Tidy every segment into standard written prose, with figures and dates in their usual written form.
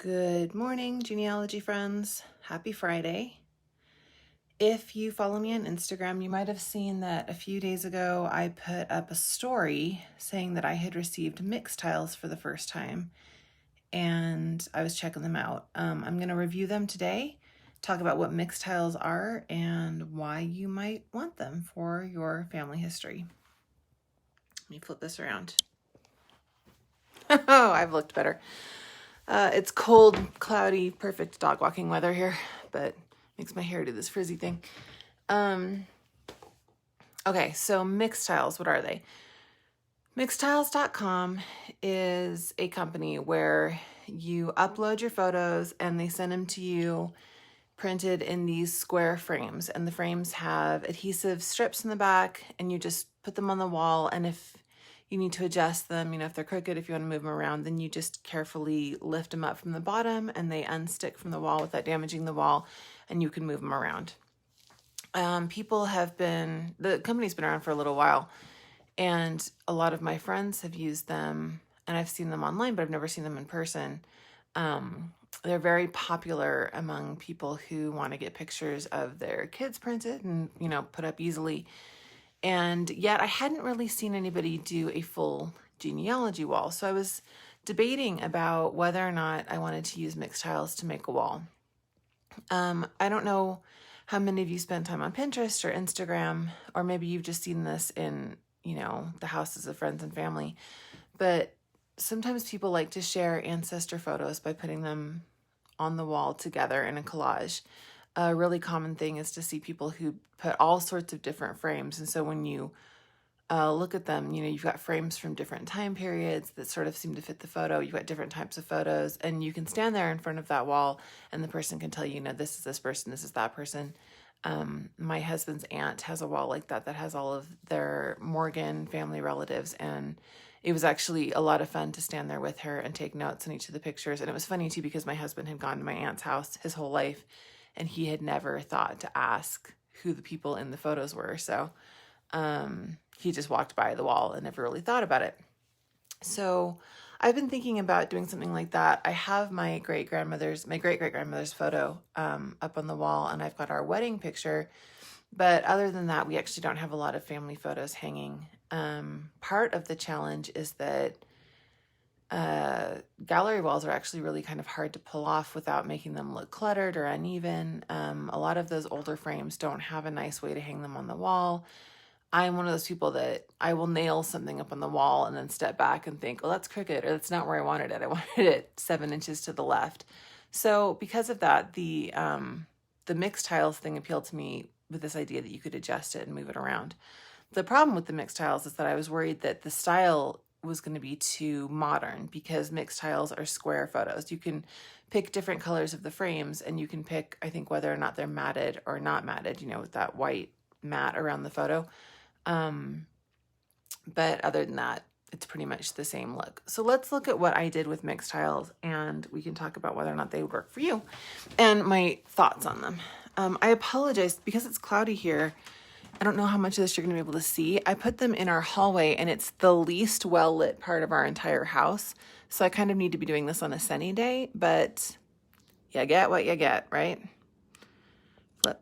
Good morning, genealogy friends. Happy Friday. If you follow me on Instagram, you might have seen that a few days ago I put up a story saying that I had received Mixtiles for the first time, and I was checking them out. I'm going to review them today, talk about what Mixtiles are and why you might want them for your family history. Let me flip this around. Oh, I've looked better. It's cold, cloudy, perfect dog walking weather here, but makes my hair do this frizzy thing. Okay, so Mixtiles, what are they? Mixtiles.com is a company where you upload your photos and they send them to you printed in these square frames. And the frames have adhesive strips in the back, and you just put them on the wall. And if you need to adjust them, if they're crooked, if you want to move them around, then you just carefully lift them up from the bottom and they unstick from the wall without damaging the wall, and you can move them around. The company's been around for a little while, and a lot of my friends have used them, and I've seen them online, but I've never seen them in person. They're very popular among people who want to get pictures of their kids printed and, put up easily. And yet I hadn't really seen anybody do a full genealogy wall. So I was debating about whether or not I wanted to use Mixtiles to make a wall. I don't know how many of you spend time on Pinterest or Instagram, or maybe you've just seen this in, the houses of friends and family. But sometimes people like to share ancestor photos by putting them on the wall together in a collage. A really common thing is to see people who put all sorts of different frames. And so when you look at them, you've got frames from different time periods that sort of seem to fit the photo. You've got different types of photos, and you can stand there in front of that wall and the person can tell you, this is this person, this is that person. My husband's aunt has a wall like that has all of their Morgan family relatives, and it was actually a lot of fun to stand there with her and take notes on each of the pictures. And it was funny too, because my husband had gone to my aunt's house his whole life, and he had never thought to ask who the people in the photos were. So he just walked by the wall and never really thought about it. So I've been thinking about doing something like that. I have my great-great-grandmother's photo up on the wall, and I've got our wedding picture. But other than that, we actually don't have a lot of family photos hanging. Part of the challenge is that gallery walls are actually really kind of hard to pull off without making them look cluttered or uneven. A lot of those older frames don't have a nice way to hang them on the wall. I'm one of those people that I will nail something up on the wall and then step back and think, that's crooked, or that's not where I wanted it. I wanted it 7 inches to the left. So because of that, the Mixtiles thing appealed to me with this idea that you could adjust it and move it around. The problem with the Mixtiles is that I was worried that the style was going to be too modern, because Mixtiles are square photos. You can pick different colors of the frames, and you can pick, I think, whether or not they're matted or not matted, with that white mat around the photo. But other than that, it's pretty much the same look. So let's look at what I did with Mixtiles, and we can talk about whether or not they would work for you and my thoughts on them. I apologize because it's cloudy here. I don't know how much of this you're going to be able to see. I put them in our hallway, and it's the least well-lit part of our entire house. So I kind of need to be doing this on a sunny day, but you get what you get, right? Flip.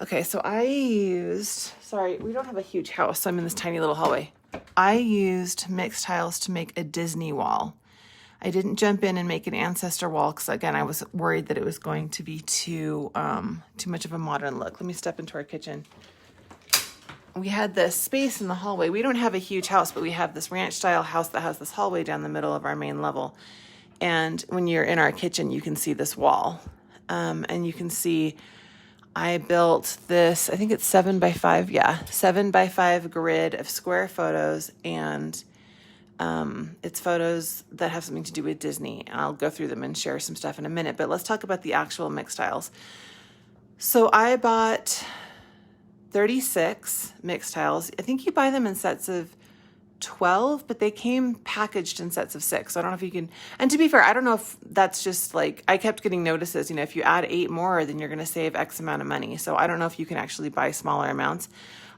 Okay, so we don't have a huge house, so I'm in this tiny little hallway. I used Mixtiles to make a Disney wall. I didn't jump in and make an ancestor wall because, again, I was worried that it was going to be too much of a modern look. Let me step into our kitchen. We had this space in the hallway. We don't have a huge house, but we have this ranch-style house that has this hallway down the middle of our main level. And when you're in our kitchen, you can see this wall. And you can see I built this, I think it's 7x5. Yeah, 7x5 grid of square photos, and it's photos that have something to do with Disney. And I'll go through them and share some stuff in a minute, but let's talk about the actual Mixtiles. So I bought 36 Mixtiles. I think you buy them in sets of 12, but they came packaged in sets of 6. So I don't know if you can, and to be fair, I don't know if that's just like, I kept getting notices, if you add 8 more, then you're going to save X amount of money. So I don't know if you can actually buy smaller amounts.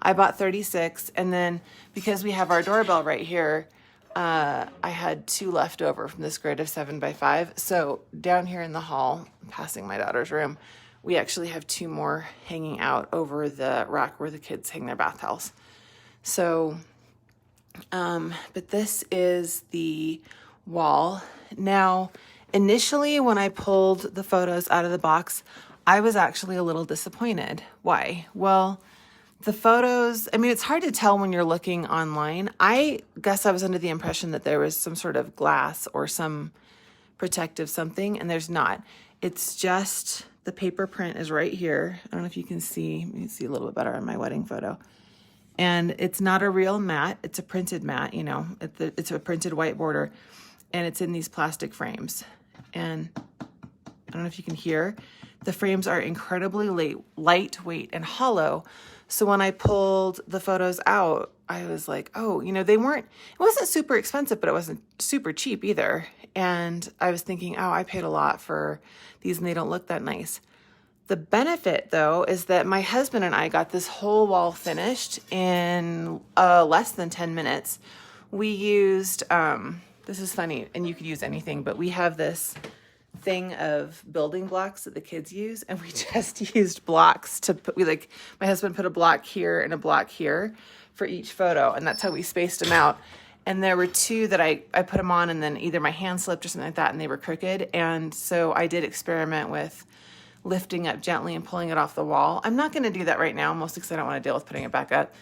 I bought 36. And then because we have our doorbell right here, I had 2 left over from this grid of 7x5. So down here in the hall, passing my daughter's room, we actually have 2 more hanging out over the rack where the kids hang their bath towels. So, but this is the wall. Now, initially when I pulled the photos out of the box, I was actually a little disappointed. Why? Well, the photos, I mean, it's hard to tell when you're looking online. I guess I was under the impression that there was some sort of glass or some protective something, and there's not. It's just the paper print is right here. I don't know if you can see. You can see a little bit better on my wedding photo. And it's not a real mat. It's a printed mat, you know. It's a printed white border, and it's in these plastic frames. And I don't know if you can hear. The frames are incredibly lightweight and hollow. So when I pulled the photos out, I was like, oh, you know, it wasn't super expensive, but it wasn't super cheap either. And I was thinking, oh, I paid a lot for these and they don't look that nice. The benefit, though, is that my husband and I got this whole wall finished in less than 10 minutes. We used, this is funny, and you could use anything, but we have this thing of building blocks that the kids use, and we just used blocks to put, my husband put a block here and a block here for each photo, and that's how we spaced them out. And there were 2 that I put them on, and then either my hand slipped or something like that, and they were crooked. And so I did experiment with lifting up gently and pulling it off the wall. I'm not going to do that right now, mostly because I don't want to deal with putting it back up.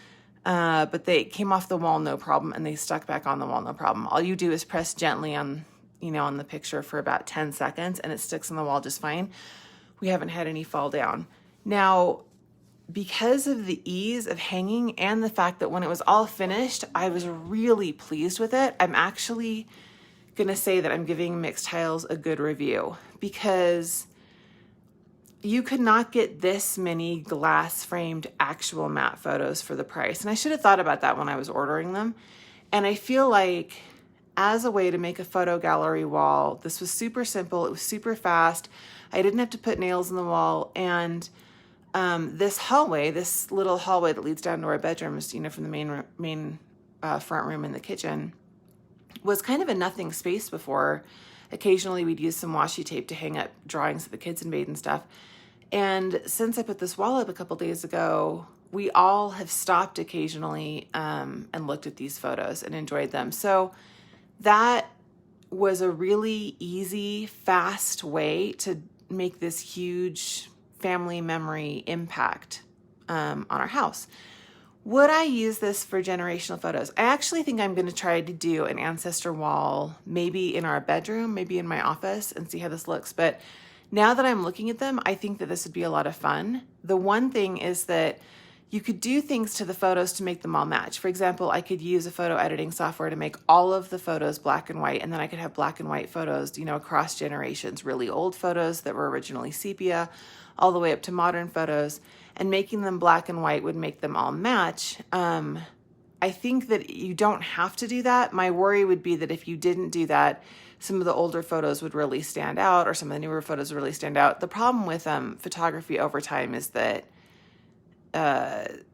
But they came off the wall no problem, and they stuck back on the wall no problem. All you do is press gently on the picture for about 10 seconds, and it sticks on the wall just fine. We haven't had any fall down. Now, because of the ease of hanging and the fact that when it was all finished, I was really pleased with it. I'm actually going to say that I'm giving Mixtiles a good review, because you could not get this many glass framed actual matte photos for the price. And I should have thought about that when I was ordering them. And I feel like as a way to make a photo gallery wall, this was super simple. It was super fast. I didn't have to put nails in the wall. And this little hallway that leads down to our bedrooms, from the main front room and the kitchen, was kind of a nothing space before. Occasionally we'd use some washi tape to hang up drawings that the kids had made and stuff. And since I put this wall up a couple days ago, we all have stopped occasionally and looked at these photos and enjoyed them. So that was a really easy, fast way to make this huge family memory impact on our house. Would I use this for generational photos? I actually think I'm going to try to do an ancestor wall, maybe in our bedroom, maybe in my office, and see how this looks. But now that I'm looking at them, I think that this would be a lot of fun. The one thing is that you could do things to the photos to make them all match. For example, I could use a photo editing software to make all of the photos black and white, and then I could have black and white photos, across generations, really old photos that were originally sepia, all the way up to modern photos, and making them black and white would make them all match. I think that you don't have to do that. My worry would be that if you didn't do that, some of the older photos would really stand out, or some of the newer photos would really stand out. The problem with photography over time is that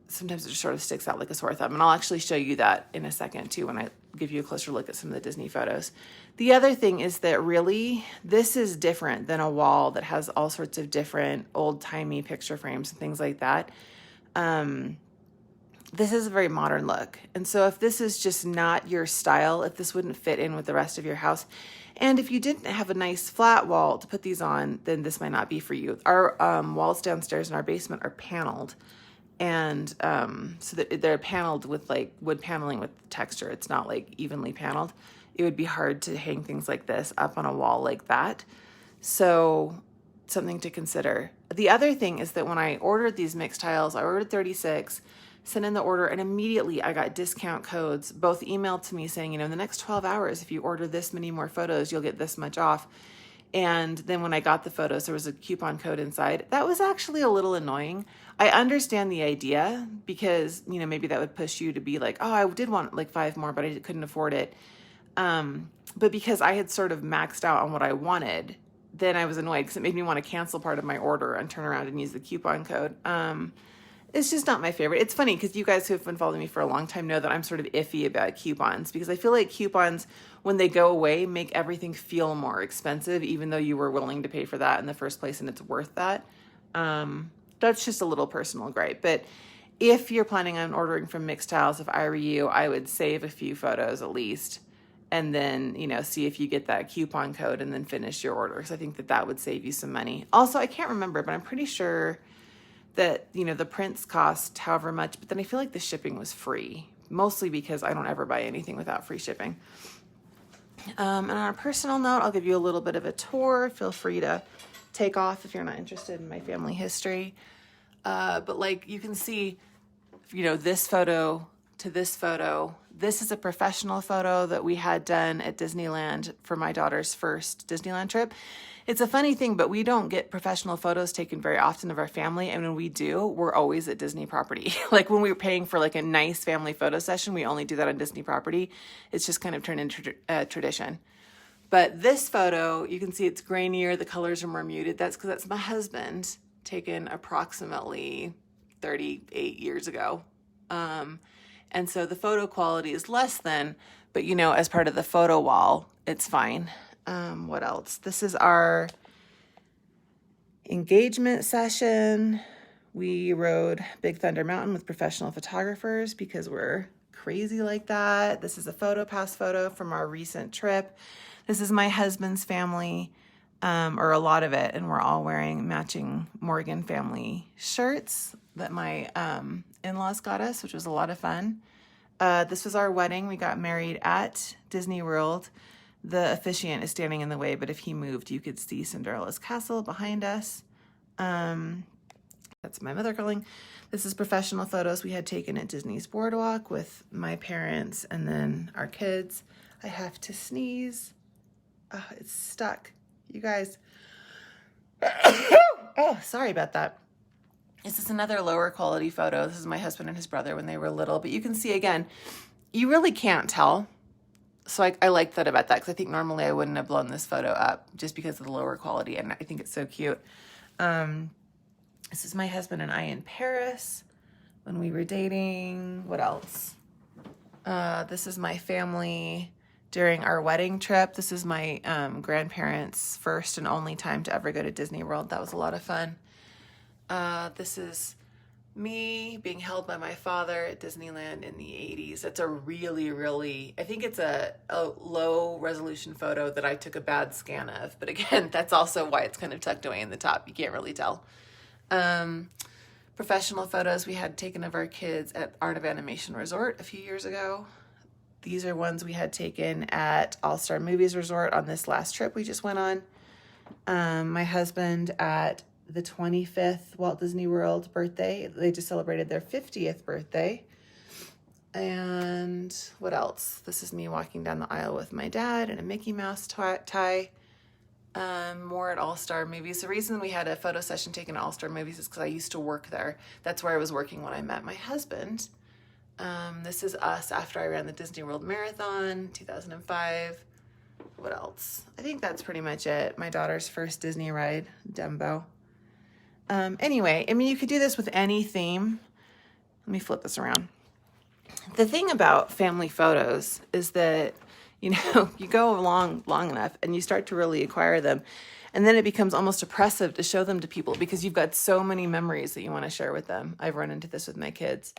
sometimes it just sort of sticks out like a sore thumb. And I'll actually show you that in a second too, when I give you a closer look at some of the Disney photos. The other thing is that really, this is different than a wall that has all sorts of different old-timey picture frames and things like that. This is a very modern look. And so if this is just not your style, if this wouldn't fit in with the rest of your house, and if you didn't have a nice flat wall to put these on, then this might not be for you. Our walls downstairs in our basement are paneled. And so that they're paneled with wood paneling with texture. It's not evenly paneled. It would be hard to hang things like this up on a wall like that. So something to consider. The other thing is that when I ordered these Mixtiles, I ordered 36, sent in the order, and immediately I got discount codes, both emailed to me saying, in the next 12 hours, if you order this many more photos, you'll get this much off. And then when I got the photos, there was a coupon code inside. That was actually a little annoying. I understand the idea because, maybe that would push you to be like, oh, I did want 5 more, but I couldn't afford it. But because I had sort of maxed out on what I wanted, then I was annoyed because it made me want to cancel part of my order and turn around and use the coupon code. It's just not my favorite. It's funny because you guys who have been following me for a long time know that I'm sort of iffy about coupons, because I feel like coupons, when they go away, make everything feel more expensive, even though you were willing to pay for that in the first place and it's worth that. That's just a little personal gripe. But if you're planning on ordering from Mixtiles, if I were you, I would save a few photos at least, and then, see if you get that coupon code and then finish your order. Because I think that would save you some money. Also, I can't remember, but I'm pretty sure that, the prints cost however much, but then I feel like the shipping was free, mostly because I don't ever buy anything without free shipping. And on a personal note, I'll give you a little bit of a tour. Feel free to take off if you're not interested in my family history. But like you can see, this photo to this photo, this is a professional photo that we had done at Disneyland for my daughter's first Disneyland trip. It's a funny thing, but we don't get professional photos taken very often of our family. And when we do, we're always at Disney property. Like when we were paying for like a nice family photo session, we only do that on Disney property. It's just kind of turned into tradition. But this photo, you can see it's grainier. The colors are more muted. That's because that's my husband, taken approximately 38 years ago. And so the photo quality is less than, but as part of the photo wall, it's fine. What else? This is our engagement session. We rode Big Thunder Mountain with professional photographers because we're crazy like that. This is a photo pass photo from our recent trip. This is my husband's family, or a lot of it, and we're all wearing matching Morgan family shirts that my in-laws got us, which was a lot of fun. This was our wedding. We got married at Disney World. The officiant is standing in the way, but if he moved, you could see Cinderella's castle behind us. That's my mother calling. This is professional photos we had taken at Disney's Boardwalk with my parents and then our kids. I have to sneeze. Oh, it's stuck. You guys. Oh, sorry about that. This is another lower quality photo. This is my husband and his brother when they were little, but you can see again, you really can't tell. So I like that about that, because I think normally I wouldn't have blown this photo up just because of the lower quality, and I think it's so cute. This is my husband and I in Paris when we were dating. What else? This is my family during our wedding trip. This is my grandparents' first and only time to ever go to Disney World. That was a lot of fun. This is me being held by my father at Disneyland in the 80s. That's a really, I think it's a low resolution photo that I took a bad scan of. But again, that's also why it's kind of tucked away in the top. You can't really tell. Professional photos we had taken of our kids at Art of Animation Resort a few years ago. These are ones we had taken at All-Star Movies Resort on this last trip we just went on. My husband at the 25th Walt Disney World birthday. They just celebrated their 50th birthday. And what else? This is me walking down the aisle with my dad in a Mickey Mouse tie. More at All-Star Movies. The reason we had a photo session taken at All-Star Movies is because I used to work there. That's where I was working when I met my husband. This is us after I ran the Disney World Marathon, 2005. What else? I think that's pretty much it. My daughter's first Disney ride, Dumbo. Anyway, I mean, you could do this with any theme. Let me flip this around. The thing about family photos is that, you go along long enough and you start to really acquire them. And then it becomes almost oppressive to show them to people because you've got so many memories that you want to share with them. I've run into this with my kids.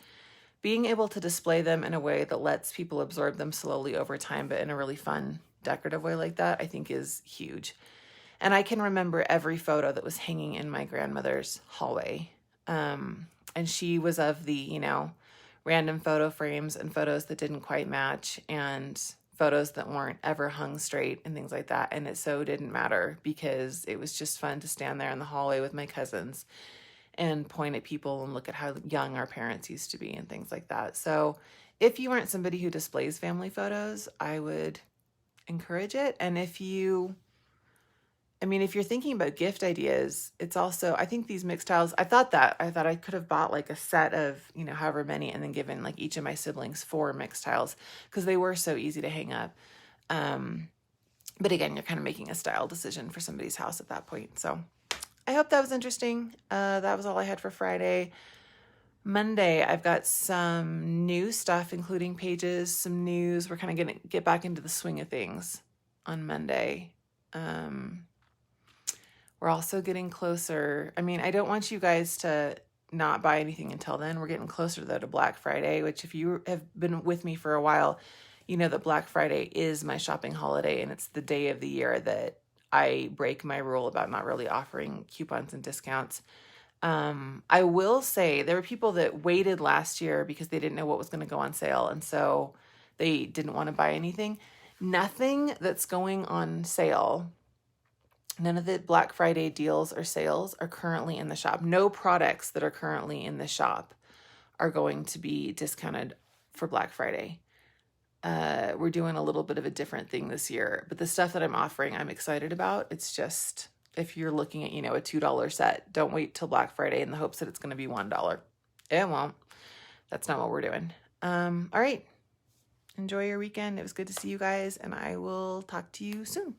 Being able to display them in a way that lets people absorb them slowly over time, but in a really fun, decorative way like that, I think is huge. And I can remember every photo that was hanging in my grandmother's hallway. And she was of the, random photo frames and photos that didn't quite match and photos that weren't ever hung straight and things like that. And it so didn't matter because it was just fun to stand there in the hallway with my cousins and point at people and look at how young our parents used to be and things like that. So if you aren't somebody who displays family photos, I would encourage it. And if you're thinking about gift ideas, it's also, I think these Mixtiles, I thought I could have bought like a set of, however many, and then given like each of my siblings 4 Mixtiles because they were so easy to hang up. But again, you're kind of making a style decision for somebody's house at that point. So I hope that was interesting. That was all I had for Friday. Monday, I've got some new stuff, including pages, some news. We're kind of going to get back into the swing of things on Monday. We're also getting closer. I mean, I don't want you guys to not buy anything until then. We're getting closer though to Black Friday, which if you have been with me for a while, you know that Black Friday is my shopping holiday, and it's the day of the year that I break my rule about not really offering coupons and discounts. I will say there were people that waited last year because they didn't know what was going to go on sale, and so they didn't want to buy anything. Nothing that's going on sale, none of the Black Friday deals or sales are currently in the shop. No products that are currently in the shop are going to be discounted for Black Friday. We're doing a little bit of a different thing this year, but the stuff that I'm offering, I'm excited about. It's just, if you're looking at, a $2 set, don't wait till Black Friday in the hopes that it's going to be $1. It won't. That's not what we're doing. All right. Enjoy your weekend. It was good to see you guys, and I will talk to you soon.